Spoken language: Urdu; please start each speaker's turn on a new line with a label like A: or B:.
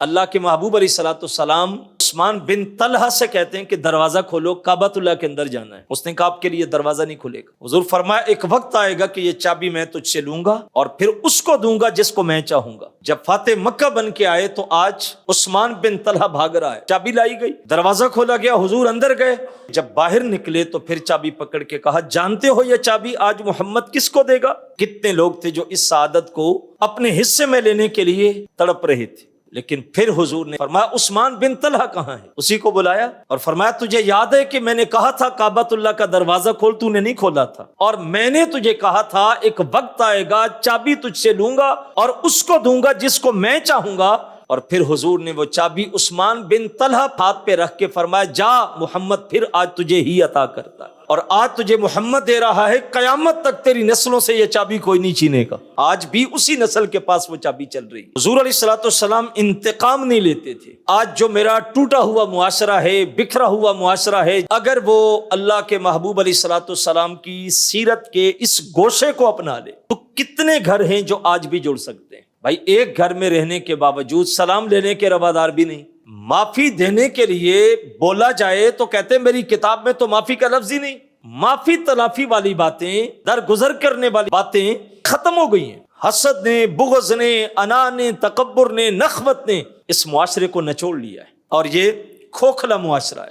A: اللہ کے محبوب علیہ الصلوۃ والسلام عثمان بن طلحہ سے کہتے ہیں کہ دروازہ کھولو، کعبۃ اللہ کے اندر جانا ہے۔ اس نے کہا آپ کے لیے دروازہ نہیں کھلے گا۔ حضور فرمایا ایک وقت آئے گا کہ یہ چابی میں تجھ سے لوں گا اور پھر اس کو دوں گا جس کو میں چاہوں گا۔ جب فاتح مکہ بن کے آئے تو آج عثمان بن طلحہ بھاگ رہا ہے، چابی لائی گئی، دروازہ کھولا گیا، حضور اندر گئے۔ جب باہر نکلے تو پھر چابی پکڑ کے کہا جانتے ہو یہ چابی آج محمد کس کو دے گا؟ کتنے لوگ تھے جو اس سعادت کو اپنے حصے میں لینے کے لیے تڑپ رہے تھے، لیکن پھر حضور نے فرمایا عثمان بن طلحہ کہاں ہے؟ اسی کو بلایا اور فرمایا تجھے یاد ہے کہ میں نے کہا تھا کعبۃ اللہ کا دروازہ کھول، تو نے نہیں کھولا تھا، اور میں نے تجھے کہا تھا ایک وقت آئے گا چابی تجھ سے لوں گا اور اس کو دوں گا جس کو میں چاہوں گا۔ اور پھر حضور نے وہ چابی عثمان بن طلحہ ہاتھ پہ رکھ کے فرمایا جا محمد پھر آج تجھے ہی عطا کرتا ہے، اور آج تجھے محمد دے رہا ہے، قیامت تک تیری نسلوں سے یہ چابی کوئی نہیں چھینے گا۔ آج بھی اسی نسل کے پاس وہ چابی چل رہی ہے۔ حضور علیہ الصلوۃ والسلام انتقام نہیں لیتے تھے۔ آج جو میرا ٹوٹا ہوا معاشرہ ہے، بکھرا ہوا معاشرہ ہے، اگر وہ اللہ کے محبوب علیہ الصلوۃ والسلام کی سیرت کے اس گوشے کو اپنا لے تو کتنے گھر ہیں جو آج بھی جڑ سکتے ہیں۔ بھائی ایک گھر میں رہنے کے باوجود سلام لینے کے روادار بھی نہیں، معافی دینے کے لیے بولا جائے تو کہتے ہیں میری کتاب میں تو معافی کا لفظ ہی نہیں۔ معافی تلافی والی باتیں، درگزر کرنے والی باتیں ختم ہو گئی ہیں۔ حسد نے، بغض نے، انا نے، تکبر نے، نخوت نے اس معاشرے کو نچوڑ لیا ہے، اور یہ کھوکھلا معاشرہ ہے۔